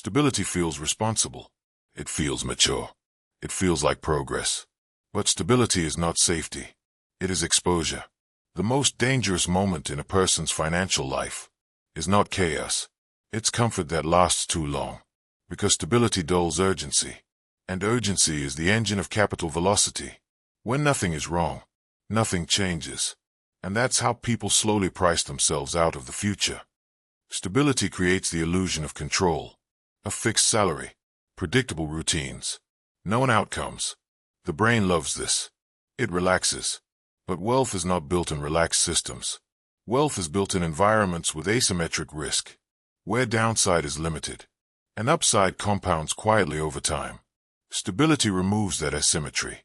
Stability feels responsible. It feels mature. It feels like progress. But stability is not safety. It is exposure. The most dangerous moment in a person's financial life is not chaos. It's comfort that lasts too long. Because stability dulls urgency. And urgency is the engine of capital velocity. When nothing is wrong, nothing changes. And that's how people slowly price themselves out of the future. Stability creates the illusion of control. A fixed salary, predictable routines, known outcomes. The brain loves this. It relaxes. But wealth is not built in relaxed systems. Wealth is built in environments with asymmetric risk, where downside is limited, and upside compounds quietly over time. Stability removes that asymmetry.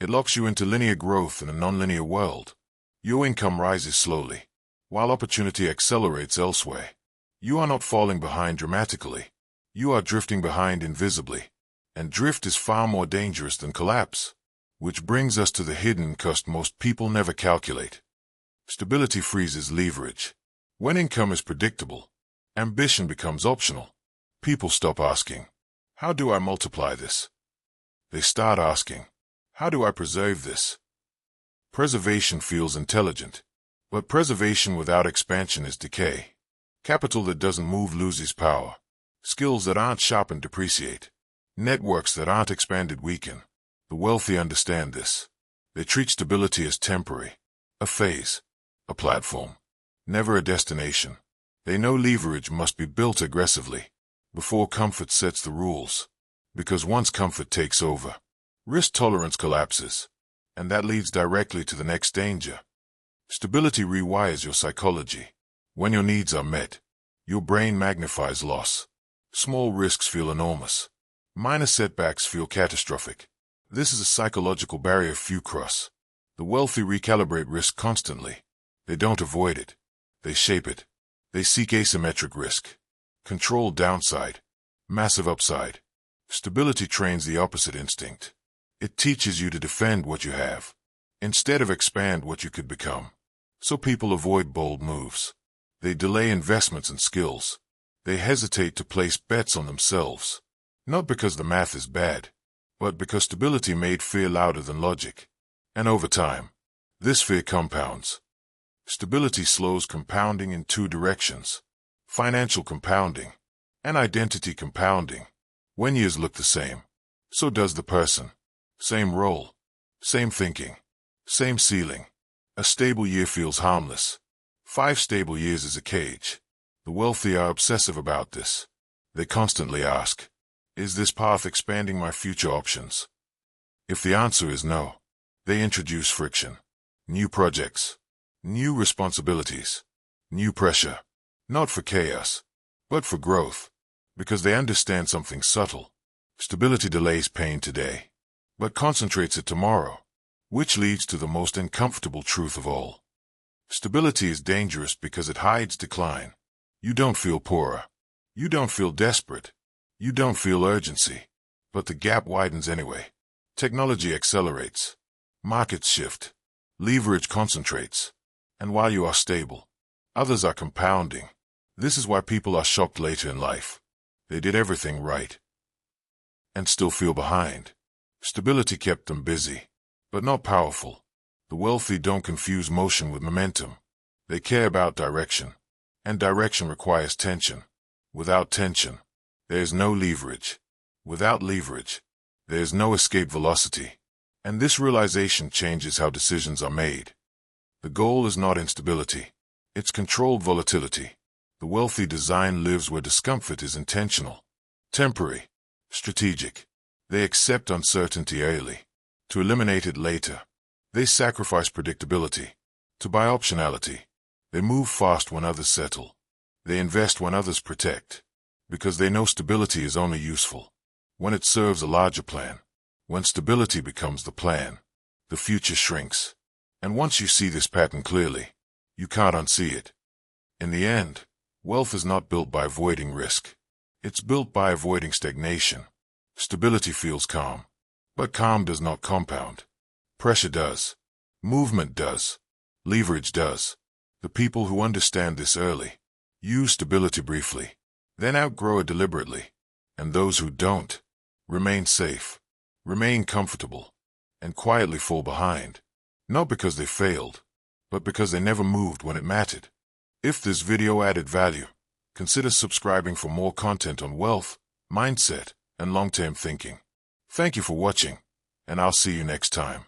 It locks you into linear growth in a nonlinear world. Your income rises slowly, while opportunity accelerates elsewhere. You are not falling behind dramatically. You are drifting behind invisibly. And drift is far more dangerous than collapse. Which brings us to the hidden cost most people never calculate. Stability freezes leverage. When income is predictable, ambition becomes optional. People stop asking, how do I multiply this? They start asking, how do I preserve this? Preservation feels intelligent, but preservation without expansion is decay. Capital that doesn't move loses power. Skills that aren't sharpened depreciate. Networks that aren't expanded weaken. The wealthy understand this. They treat stability as temporary, a phase, a platform, never a destination. They know leverage must be built aggressively before comfort sets the rules. Because once comfort takes over, risk tolerance collapses, and that leads directly to the next danger. Stability rewires your psychology. When your needs are met, your brain magnifies loss. Small risks feel enormous. Minor setbacks feel catastrophic. This is a psychological barrier few cross. The wealthy recalibrate risk constantly. They don't avoid it. They shape it. They seek asymmetric risk. Controlled downside. Massive upside. Stability trains the opposite instinct. It teaches you to defend what you have, instead of expand what you could become. So people avoid bold moves. They delay investments and skills. They hesitate to place bets on themselves. Not because the math is bad, but because stability made fear louder than logic. And over time, this fear compounds. Stability slows compounding in two directions. Financial compounding and identity compounding. When years look the same, so does the person. Same role, same thinking, same ceiling. A stable year feels harmless. 5 stable years is a cage. The wealthy are obsessive about this. They constantly ask, is this path expanding my future options? If the answer is no, they introduce friction. New projects, new responsibilities, new pressure. Not for chaos, but for growth. Because they understand something subtle. Stability delays pain today, but concentrates it tomorrow, which leads to the most uncomfortable truth of all. Stability is dangerous because it hides decline. You don't feel poorer. You don't feel desperate. You don't feel urgency. But the gap widens anyway. Technology accelerates. Markets shift. Leverage concentrates. And while you are stable, others are compounding. This is why people are shocked later in life. They did everything right and still feel behind. Stability kept them busy, but not powerful. The wealthy don't confuse motion with momentum. They care about direction, and direction requires tension. Without tension, there is no leverage. Without leverage, there is no escape velocity. And this realization changes how decisions are made. The goal is not instability. It's controlled volatility. The wealthy design lives where discomfort is intentional, temporary, strategic. They accept uncertainty early, to eliminate it later. They sacrifice predictability, to buy optionality. They move fast when others settle. They invest when others protect, because they know stability is only useful when it serves a larger plan. When stability becomes the plan, the future shrinks. And once you see this pattern clearly, you can't unsee it. In the end, wealth is not built by avoiding risk. It's built by avoiding stagnation. Stability feels calm, but calm does not compound. Pressure does. Movement does. Leverage does. The people who understand this early use stability briefly, then outgrow it deliberately. And those who don't remain safe, remain comfortable, and quietly fall behind, not because they failed, but because they never moved when it mattered. If this video added value, consider subscribing for more content on wealth, mindset, and long-term thinking. Thank you for watching, and I'll see you next time.